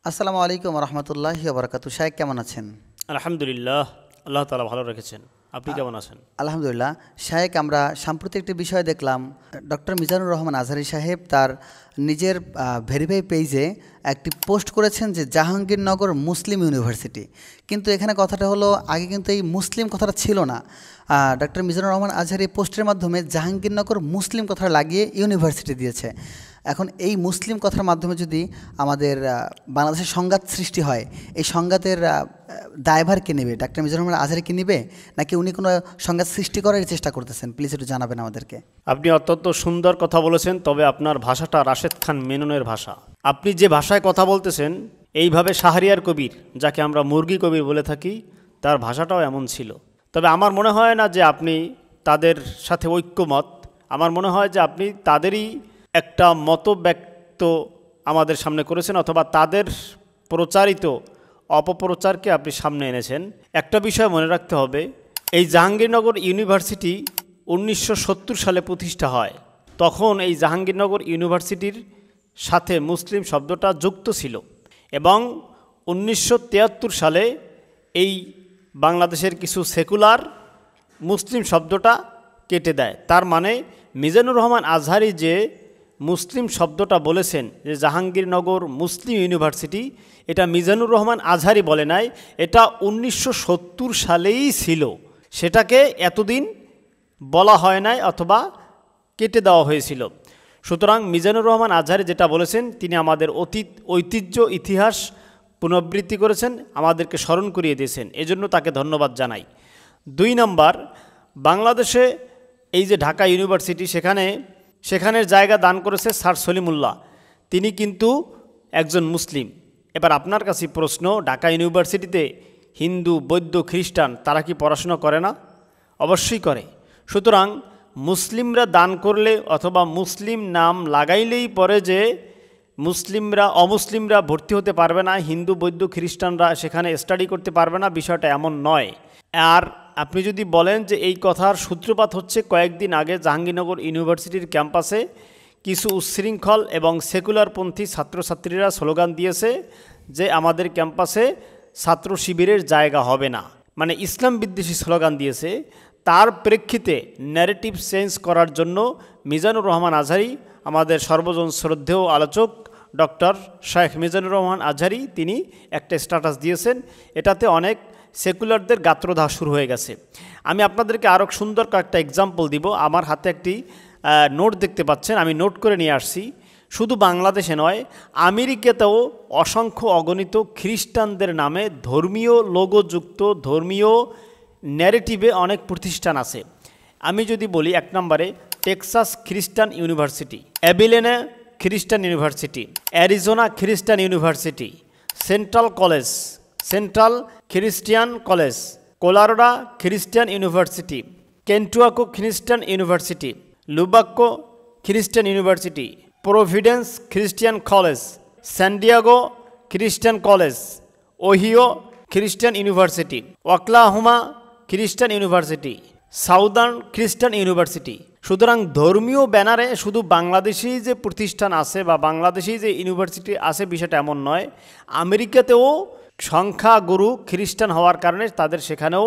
আসসালামু আলাইকুম রহমতুল্লাহি ওবরাকাতু। শাহেক কেমন আছেন? আলহামদুলিল্লাহ, আল্লাহ তাআলা ভালো রেখেছেন। আপনি কেমন আছেন? আলহামদুলিল্লাহ। শাহেক, আমরা সাম্প্রতিক একটি বিষয় দেখলাম, ডক্টর মিজানুর রহমান আজহারী সাহেব তার নিজের ভেরিফাই পেজে একটি পোস্ট করেছেন যে জাহাঙ্গীরনগর মুসলিম ইউনিভার্সিটি। কিন্তু এখানে কথাটা হলো, আগে কিন্তু এই মুসলিম কথাটা ছিল না। ডক্টর মিজানুর রহমান আজহারী পোস্টের মাধ্যমে জাহাঙ্গীরনগর মুসলিম কথাটা লাগিয়ে ইউনিভার্সিটি দিয়েছে। এখন এই মুসলিম কথার মাধ্যমে যদি আমাদের বাংলাদেশের সংঘাত সৃষ্টি হয়, এই সংঘাতের দায়ভার কে নেবে? ডাক্তার মিজানুর রহমান আজহারী কি নেবে, নাকি উনি কোনো সংঘাত সৃষ্টি করার চেষ্টা করতেছেন? প্লিজ একটু জানাবেন আমাদেরকে। আপনি অত্যন্ত সুন্দর কথা বলেছেন, তবে আপনার ভাষাটা রাশেদ খান মেননের ভাষা। আপনি যে ভাষায় কথা বলতেছেন, এইভাবে শাহরিয়ার কবির, যাকে আমরা মুরগি কবির বলে থাকি, তার ভাষাটাও এমন ছিল। তবে আমার মনে হয় না যে আপনি তাদের সাথে ঐক্যমত। আমার মনে হয় যে আপনি তাদেরই একটা মতব্যক্ত আমাদের সামনে করেছেন, অথবা তাদের প্রচারিত অপপ্রচারকে আপনি সামনে এনেছেন। একটা বিষয় মনে রাখতে হবে, এই জাহাঙ্গীরনগর ইউনিভার্সিটি 1970 সালে প্রতিষ্ঠা হয়। তখন এই জাহাঙ্গীরনগর ইউনিভার্সিটির সাথে মুসলিম শব্দটা যুক্ত ছিল, এবং 1973 সালে এই বাংলাদেশের কিছু সেকুলার মুসলিম শব্দটা কেটে দেয়। তার মানে মিজানুর রহমান আজহারী যে মুসলিম শব্দটা বলেছেন, যে জাহাঙ্গীরনগর মুসলিম ইউনিভার্সিটি, এটা মিজানুর রহমান আজহারী বলে নাই, এটা 1970 সালেই ছিল। সেটাকে এতদিন বলা হয় নাই, অথবা কেটে দেওয়া হয়েছিল। সুতরাং মিজানুর রহমান আজহারী যেটা বলেছেন, তিনি আমাদের অতীত ঐতিহ্য ইতিহাস পুনরাবৃত্তি করেছেন, আমাদেরকে স্মরণ করিয়ে দিয়েছেন, এজন্য তাকে ধন্যবাদ জানাই। 2 নম্বর, বাংলাদেশে এই যে ঢাকা ইউনিভার্সিটি, সেখানের জায়গা দান করেছে স্যার সলিমুল্লাহ, তিনি কিন্তু একজন মুসলিম। এবার আপনার কাছে প্রশ্ন, ঢাকা ইউনিভার্সিটিতে হিন্দু, বৌদ্ধ, খ্রিস্টান তারা কি পড়াশোনা করে না? অবশ্যই করে। সুতরাং মুসলিমরা দান করলে অথবা মুসলিম নাম লাগাইলেই পরে যে অমুসলিমরা ভর্তি হতে পারবে না, হিন্দু, বৌদ্ধ, খ্রিস্টানরা সেখানে স্টাডি করতে পারবে না, বিষয়টা এমন নয়। আর আপনি যদি বলেন যে এই কথার সূত্রপাত হচ্ছে কয়েকদিন আগে জাহাঙ্গীরনগর ইউনিভার্সিটির ক্যাম্পাসে কিছু উচ্ছৃঙ্খল এবং সেকুলারপন্থী ছাত্রছাত্রীরা স্লোগান দিয়েছে যে আমাদের ক্যাম্পাসে ছাত্র শিবিরের জায়গা হবে না, মানে ইসলাম বিদ্বেষী স্লোগান দিয়েছে। তার প্রেক্ষিতে ন্যারেটিভ চেঞ্জ করার জন্য মিজানুর রহমান আজহারী, আমাদের সর্বজন শ্রদ্ধেয় আলোচক ডক্টর শাহেখ মিজানুর রহমান আজহারী, তিনি একটা স্ট্যাটাস দিয়েছেন। এটাতে অনেক সেকুলারদের গাত্রদাহ শুরু হয়ে গেছে। আমি আপনাদেরকে আরও সুন্দর কয়েকটা এক্সাম্পল দিব। আমার হাতে একটি নোট দেখতে পাচ্ছেন, আমি নোট করে নিয়ে আসছি। শুধু বাংলাদেশে নয়, আমেরিকাতেও অসংখ্য অগণিত খ্রিস্টানদের নামে ধর্মীয় লোগোযুক্ত ধর্মীয় ন্যারেটিভে অনেক প্রতিষ্ঠান আছে। আমি যদি বলি, 1 নম্বরে টেক্সাস খ্রিস্টান ইউনিভার্সিটি, অ্যাবিলেনে খ্রিস্টান ইউনিভার্সিটি, অ্যারিজোনা খ্রিস্টান ইউনিভার্সিটি, সেন্ট্রাল খ্রিস্টিয়ান কলেজ, কোলোরাডো খ্রিস্টান ইউনিভার্সিটি, কেন্টুয়াকো খ্রিস্টান ইউনিভার্সিটি, লুবাক্কো খ্রিস্টান ইউনিভার্সিটি, প্রভিডেন্স খ্রিস্টিয়ান কলেজ, স্যান্ডিয়াগো খ্রিস্টান কলেজ, ওহিও খ্রিস্টান ইউনিভার্সিটি, ওকলাহোমা খ্রিস্টান ইউনিভার্সিটি, সাউদার্ন খ্রিস্টান ইউনিভার্সিটি। সুতরাং ধর্মীয় ব্যানারে শুধু বাংলাদেশি যে প্রতিষ্ঠান আছে বা বাংলাদেশি যে ইউনিভার্সিটি আছে, বিষয়টা এমন নয়। আমেরিকাতেও সংখ্যাগুরু খ্রিস্টান হওয়ার কারণে তাদের সেখানেও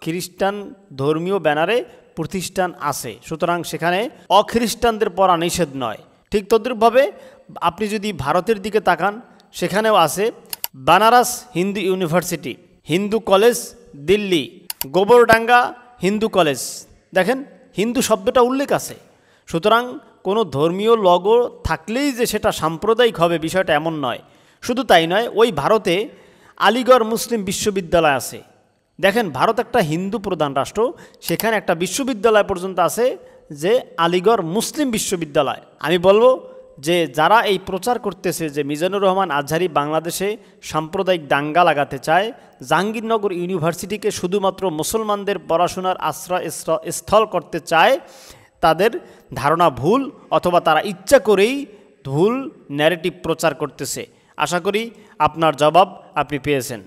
খ্রিস্টান ধর্মীয় ব্যানারে প্রতিষ্ঠান আছে। সুতরাং সেখানে অখ্রিস্টানদের পড়া নিষেধ নয়। ঠিক তদ্রূপভাবে আপনি যদি ভারতের দিকে তাকান, সেখানেও আছে Banaras Hindu university, Hindu college Delhi, Gobardanga Hindu college. দেখেন, হিন্দু শব্দটা উল্লেখ আছে। সুতরাং কোনো ধর্মীয় লগো থাকলেই যে সেটা সাম্প্রদায়িক হবে, বিষয়টা এমন নয়। শুধু তাই নয়, ওই ভারতে আলিগড় মুসলিম বিশ্ববিদ্যালয় আছে। দেখেন, ভারত একটা হিন্দু প্রধান রাষ্ট্র, সেখানে একটা বিশ্ববিদ্যালয় পর্যন্ত আছে যে আলিগড় মুসলিম বিশ্ববিদ্যালয়। আমি বলবো যে যারা এই প্রচার করতেছে যে মিজানুর রহমান আজহারী বাংলাদেশে সাম্প্রদায়িক দাঙ্গা লাগাতে চায়, জাহাঙ্গীরনগর ইউনিভার্সিটিকে শুধুমাত্র মুসলমানদের পড়াশোনার আশ্রয়স্থল করতে চায়, তাদের ধারণা ভুল, অথবা তারা ইচ্ছা করেই ভুল ন্যারেটিভ প্রচার করতেছে। আশা করি আপনার জবাব আপনি পেয়েছেন।